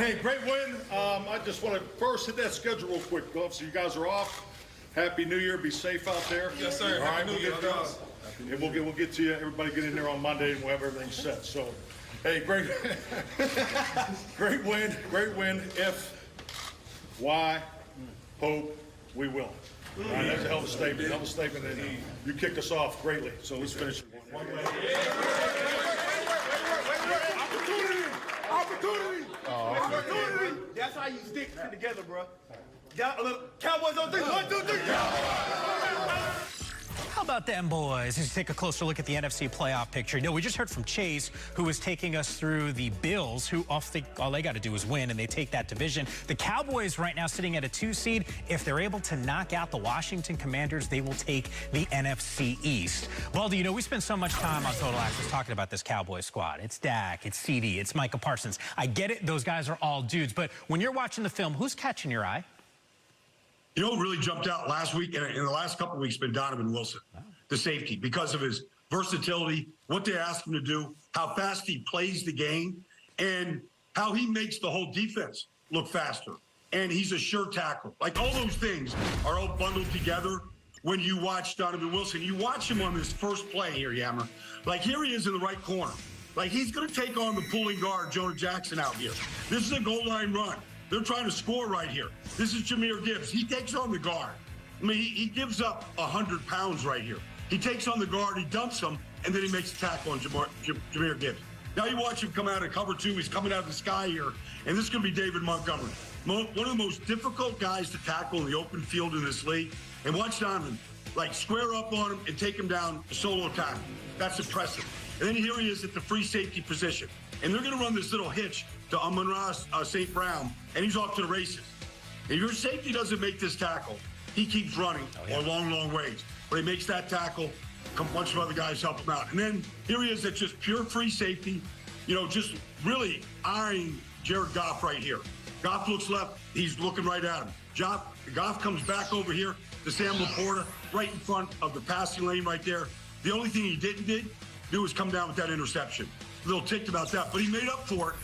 Hey, great win. I just want to first hit that schedule real quick. So you guys are off. Happy New Year. Be safe out there. Yes, sir. All right, Happy New Year, guys. And we'll get to you. Everybody get in there on Monday, and we'll have everything set. So, hey, great, great win. Great win. If, why, hope, we will. All right, that's a hell of a statement. Hell of a statement. And you kicked us off greatly. So let's finish it. Opportunity. That's how you stick shit together, bro. Cowboys on 3. 1, 2, 3. How about them boys? Let's take a closer look at the NFC playoff picture. No, we just heard from Chase, who was taking us through the Bills, who all they got to do is win, and they take that division. The Cowboys right now sitting at a 2 seed. If they're able to knock out the Washington Commanders, they will take the NFC East. Baldy, you know, we spend so much time on Total Access talking about this Cowboys squad. It's Dak, it's CD, it's Micah Parsons. I get it, those guys are all dudes, but when you're watching the film, who's catching your eye? You know what really jumped out last week and in the last couple of weeks been Donovan Wilson, the safety, because of his versatility, what they ask him to do, how fast he plays the game, and how he makes the whole defense look faster. And he's a sure tackle. Like, all those things are all bundled together when you watch Donovan Wilson. You watch him on this first play here, Yammer. Like, here he is in the right corner. Like, he's going to take on the pulling guard, Jonah Jackson, out here. This is a goal line run. They're trying to score right here. This is Jahmyr Gibbs. He takes on the guard. I mean, he gives up 100 pounds right here. He takes on the guard, he dumps him, and then he makes a tackle on Jahmyr Gibbs. Now you watch him come out of cover 2. He's coming out of the sky here, and this is going to be David Montgomery. One of the most difficult guys to tackle in the open field in this league. And watch Donovan, like, square up on him and take him down a solo tackle. That's impressive. And then here he is at the free safety position. And they're going to run this little hitch to Amon-Ra St. Brown, and he's off to the races. If your safety doesn't make this tackle, he keeps running a long, long ways. But he makes that tackle, a bunch of other guys help him out. And then here he is at just pure free safety, you know, just really eyeing Jared Goff right here. Goff looks left, he's looking right at him. Goff comes back over here to Sam Laporta, right in front of the passing lane right there. The only thing he didn't do was come down with that interception. A little ticked about that, but he made up for it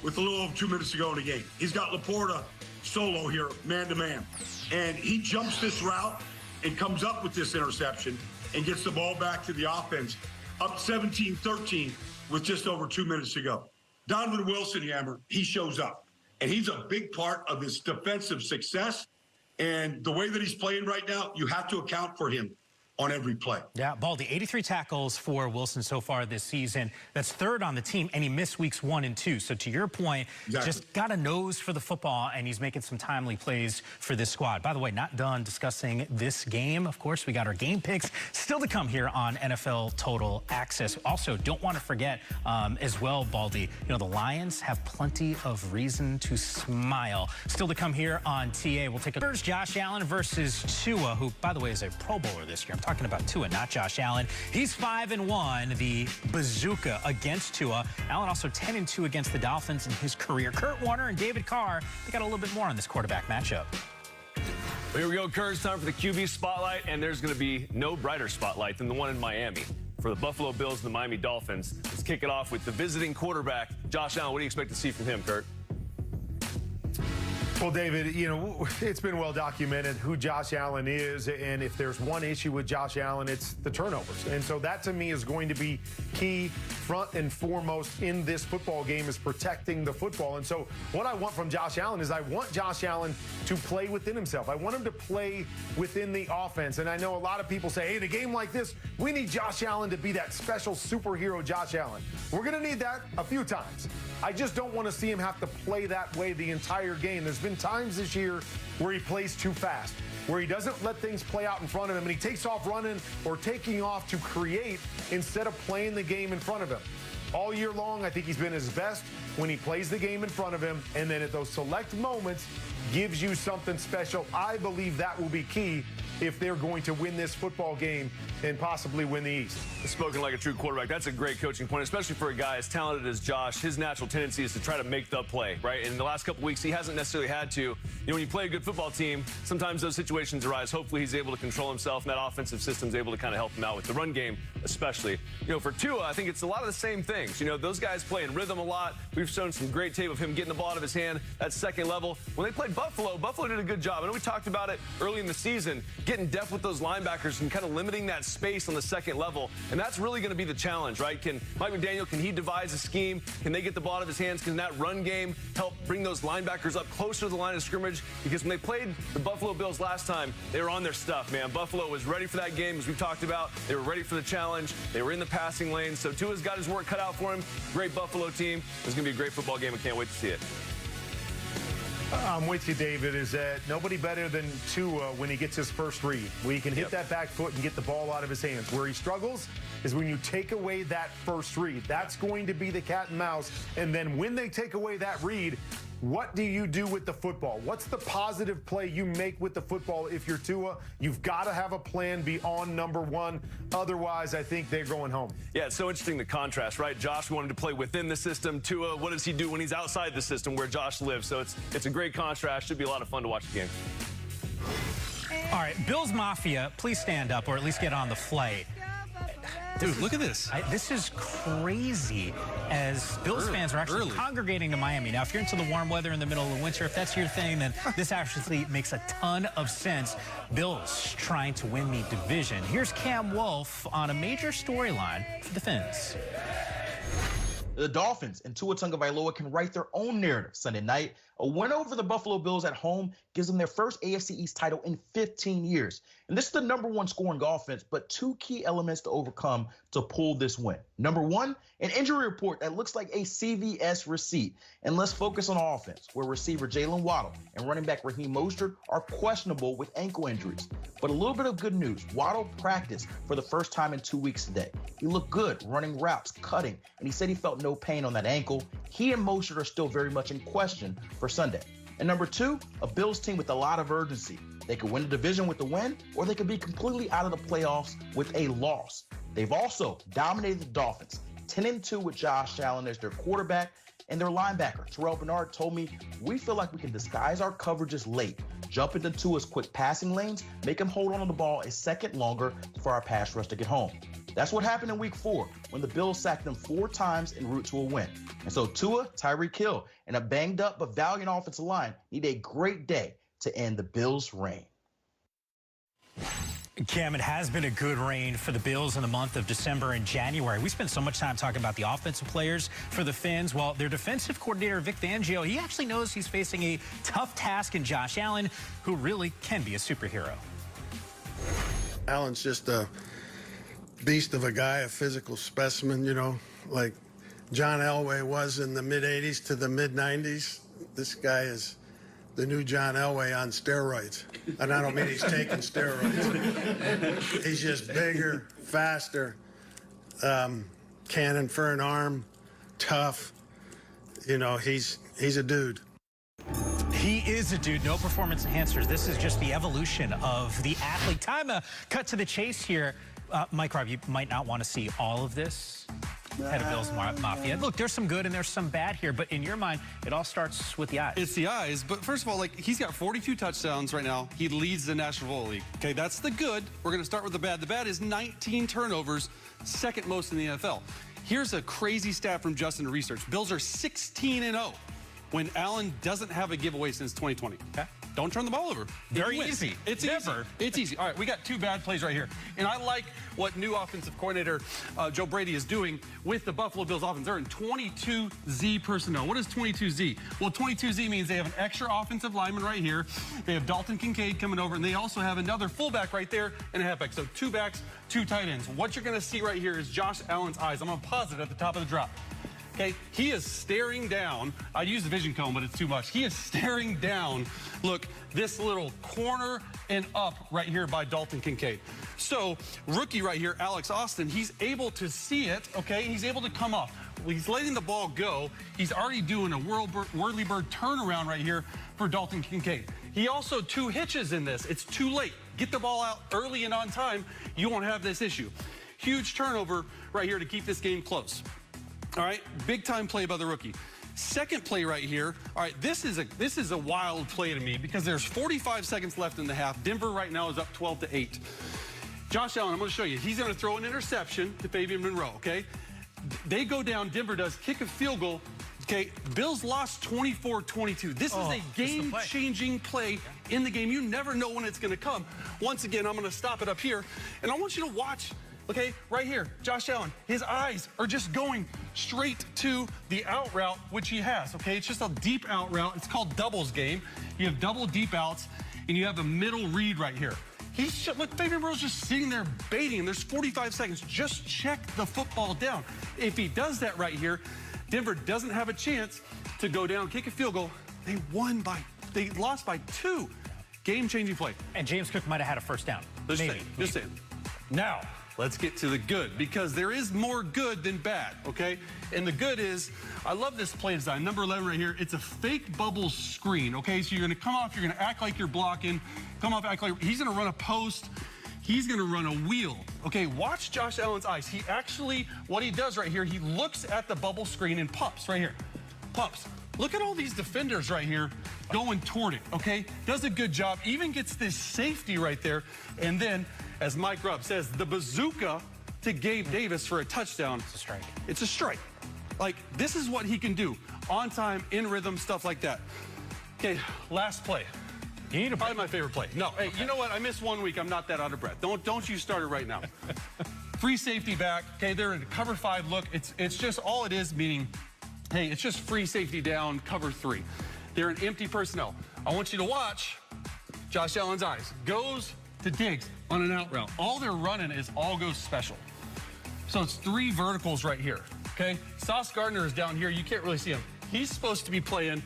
with a little over 2 minutes to go in the game. He's got Laporta solo here, man-to-man. And he jumps this route and comes up with this interception and gets the ball back to the offense, up 17-13 with just over 2 minutes to go. Donovan Wilson, Yammer, he shows up. And he's a big part of this defensive success. And the way that he's playing right now, you have to account for him on every play. Yeah, Baldy, 83 tackles for Wilson so far this season. That's third on the team, and he missed weeks 1 and 2. So to your point, just got a nose for the football, and he's making some timely plays for this squad. By the way, not done discussing this game. Of course, we got our game picks still to come here on NFL Total Access. Also, don't want to forget as well, Baldy, you know, the Lions have plenty of reason to smile. Still to come here on TA. We'll take a first Josh Allen versus Tua, who, by the way, is a Pro Bowler this year. I'm talking about Tua, not Josh Allen. He's 5-1, the bazooka against Tua. Allen also 10-2 against the Dolphins in his career. Kurt Warner and David Carr, they got a little bit more on this quarterback matchup. Well, here we go, Kurt. It's time for the QB spotlight, and there's going to be no brighter spotlight than the one in Miami. For the Buffalo Bills and the Miami Dolphins, let's kick it off with the visiting quarterback, Josh Allen. What do you expect to see from him, Kurt? Well, David, you know, it's been well documented who Josh Allen is, and if there's one issue with Josh Allen, it's the turnovers. And so that, to me, is going to be key, front and foremost in this football game, is protecting the football. And so what I want from Josh Allen is I want Josh Allen to play within himself. I want him to play within the offense. And I know a lot of people say, hey, in a game like this, we need Josh Allen to be that special superhero Josh Allen. We're going to need that a few times. I just don't want to see him have to play that way the entire game. There's been times this year where he plays too fast, where he doesn't let things play out in front of him, and he takes off running or taking off to create instead of playing the game in front of him. All year long, I think he's been his best when he plays the game in front of him, and then at those select moments, gives you something special. I believe that will be key if they're going to win this football game and possibly win the East. Spoken like a true quarterback. That's a great coaching point, especially for a guy as talented as Josh. His natural tendency is to try to make the play, right? And in the last couple weeks, he hasn't necessarily had to. You know, when you play a good football team, sometimes those situations arise. Hopefully, he's able to control himself, and that offensive system's able to kind of help him out with the run game, especially. You know, for Tua, I think it's a lot of the same things. You know, those guys play in rhythm a lot. We've shown some great tape of him getting the ball out of his hand at second level. When they played Buffalo, Buffalo did a good job. I know we talked about it early in the season, getting depth with those linebackers and kind of limiting that space on the second level. And that's really going to be the challenge, right? Can Mike McDaniel, can he devise a scheme? Can they get the ball out of his hands? Can that run game help bring those linebackers up closer to the line of scrimmage? Because when they played the Buffalo Bills last time, they were on their stuff, man. Buffalo was ready for that game, as we talked about. They were ready for the challenge. They were in the passing lane. So Tua's got his work cut out for him. Great Buffalo team. It's going to be a great football game. I can't wait to see it. I'm with you, David, is that nobody better than Tua when he gets his first read, where he can hit that back foot and get the ball out of his hands. Where he struggles is when you take away that first read. That's going to be the cat and mouse. And then when they take away that read, what do you do with the football? What's the positive play you make with the football if you're Tua? You've got to have a plan beyond number one. Otherwise, I think they're going home. Yeah, it's so interesting, the contrast, right? Josh wanted to play within the system. Tua, what does he do when he's outside the system where Josh lives? So it's a great contrast. Should be a lot of fun to watch the game. All right, Bills Mafia, please stand up or at least get on the flight. Dude, look at this. This is crazy as Bills fans are actually congregating to Miami. Now, if you're into the warm weather in the middle of the winter, if that's your thing, then this actually makes a ton of sense. Bills trying to win the division. Here's Cam Wolf on a major storyline for the Fins. The Dolphins and Tua Tagovailoa can write their own narrative Sunday night. A win over the Buffalo Bills at home gives them their first AFC East title in 15 years. And this is the #1 scoring offense, but two key elements to overcome to pull this win. Number one, an injury report that looks like a CVS receipt. And let's focus on offense, where receiver Jalen Waddle and running back Raheem Mostert are questionable with ankle injuries. But a little bit of good news. Waddle practiced for the first time in 2 weeks today. He looked good running routes, cutting, and he said he felt no pain on that ankle. He and Mostert are still very much in question for Sunday. And number two, a Bills team with a lot of urgency. They could win the division with the win, or they could be completely out of the playoffs with a loss. They've also dominated the Dolphins, 10-2 with Josh Allen as their quarterback, and their linebacker, Terrell Bernard, told me, "We feel like we can disguise our coverages late, jump into Tua's quick passing lanes, make him hold on to the ball a second longer for our pass rush to get home." That's what happened in Week 4 when the Bills sacked them 4 times en route to a win. And so Tua, Tyreek Hill, and a banged-up but valiant offensive line need a great day to end the Bills' reign. Cam, it has been a good reign for the Bills in the month of December and January. We spent so much time talking about the offensive players for the Fins. Well, their defensive coordinator, Vic Fangio, he actually knows he's facing a tough task in Josh Allen, who really can be a superhero. Allen's just a beast of a guy, a physical specimen, you know, like John Elway was in the mid-'80s to the mid-'90s. This guy is the new John Elway on steroids. And I don't mean he's taking steroids. He's just bigger, faster, cannon for an arm, tough. You know, he's a dude. He is a dude, no performance enhancers. This is just the evolution of the athlete. Time to cut to the chase here. Mike Robb, you might not want to see all of this. Head of Bills Mafia. Look, there's some good and there's some bad here, but in your mind, it all starts with the eyes. It's the eyes, but first of all, like, he's got 42 touchdowns right now. He leads the National Football League. Okay, that's the good. We're going to start with the bad. The bad is 19 turnovers, second most in the NFL. Here's a crazy stat from Justin Research. Bills are 16-0 when Allen doesn't have a giveaway since 2020. Okay? Don't turn the ball over. Very easy. It's Never. easy. It's easy. All right, we got 2 bad plays right here. And I like what new offensive coordinator Joe Brady is doing with the Buffalo Bills offense. They're in 22Z personnel. What is 22Z? Well, 22Z means they have an extra offensive lineman right here. They have Dalton Kincaid coming over, and they also have another fullback right there and a halfback. So 2 backs, 2 tight ends. What you're going to see right here is Josh Allen's eyes. I'm going to pause it at the top of the drop. Okay, he is staring down. I use the vision cone, but it's too much. He is staring down, look, this little corner and up right here by Dalton Kincaid. So, rookie right here, Alex Austin, he's able to see it, okay? He's able to come off. he's letting the ball go. He's already doing a whirly bird turnaround right here for Dalton Kincaid. He also 2 hitches in this. It's too late. Get the ball out early and on time. You won't have this issue. Huge turnover right here to keep this game close. All right, big time play by the rookie. Second play right here. All right, this is a wild play to me because there's 45 seconds left in the half. Denver right now is up 12-8. Josh Allen, I'm going to show you. He's going to throw an interception to Fabian Monroe, okay? They go down, Denver does, kick a field goal. Okay, Bills lost 24-22. This is a game-changing play in the game. You never know when it's going to come. Once again, I'm going to stop it up here, and I want you to watch, okay, right here, Josh Allen. His eyes are just going straight to the out route, which he has, okay? It's just a deep out route. It's called doubles game. You have double deep outs, and you have a middle read right here. Look, Fabian Monroe's just sitting there baiting him. There's 45 seconds. Just check the football down. If he does that right here, Denver doesn't have a chance to go down, kick a field goal. They lost by 2. Game-changing play. And James Cook might have had a first down. Just saying. Now, let's get to the good, because there is more good than bad, okay? And the good is, I love this play design. Number 11 right here, it's a fake bubble screen, okay? So you're gonna come off, you're gonna act like you're blocking, come off, act like, he's gonna run a post, he's gonna run a wheel. Okay, watch Josh Allen's eyes. He actually, what he does right here, he looks at the bubble screen and pumps right here. Pumps. Look at all these defenders right here going toward it, okay? Does a good job, even gets this safety right there. And then, as Mike Grubb says, the bazooka to Gabe Davis for a touchdown. It's a strike. It's a strike. Like, this is what he can do. On time, in rhythm, stuff like that. Okay, last play. You need Probably my favorite play. No, hey, you know what? I missed 1 week. I'm not that out of breath. Don't you start it right now. Free safety back. Okay, they're in cover 5 look. It's just all it is, meaning, hey, it's just free safety down, cover 3. They're an empty personnel. I want you to watch Josh Allen's eyes. Goes to Diggs on an out route. All they're running is all goes special. So it's 3 verticals right here, okay? Sauce Gardner is down here. You can't really see him. He's supposed to be playing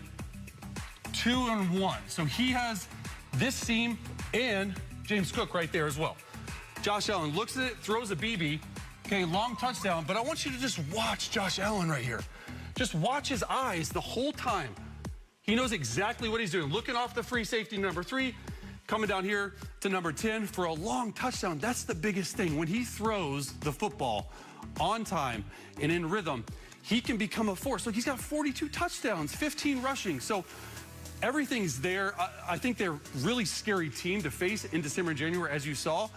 2 and 1. So he has this seam and James Cook right there as well. Josh Allen looks at it, throws a BB. Okay, long touchdown, but I want you to just watch Josh Allen right here. Just watch his eyes the whole time. He knows exactly what he's doing. Looking off the free safety number 3, coming down here to number 10 for a long touchdown. That's the biggest thing. When he throws the football on time and in rhythm, he can become a force. Look, he's got 42 touchdowns, 15 rushing. So everything's there. I think they're a really scary team to face in December and January, as you saw.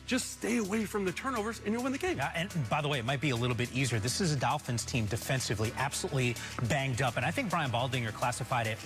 Just stay away from the turnovers and you'll win the game. Yeah, and by the way, it might be a little bit easier. This is a Dolphins team defensively absolutely banged up. And I think Brian Baldinger classified it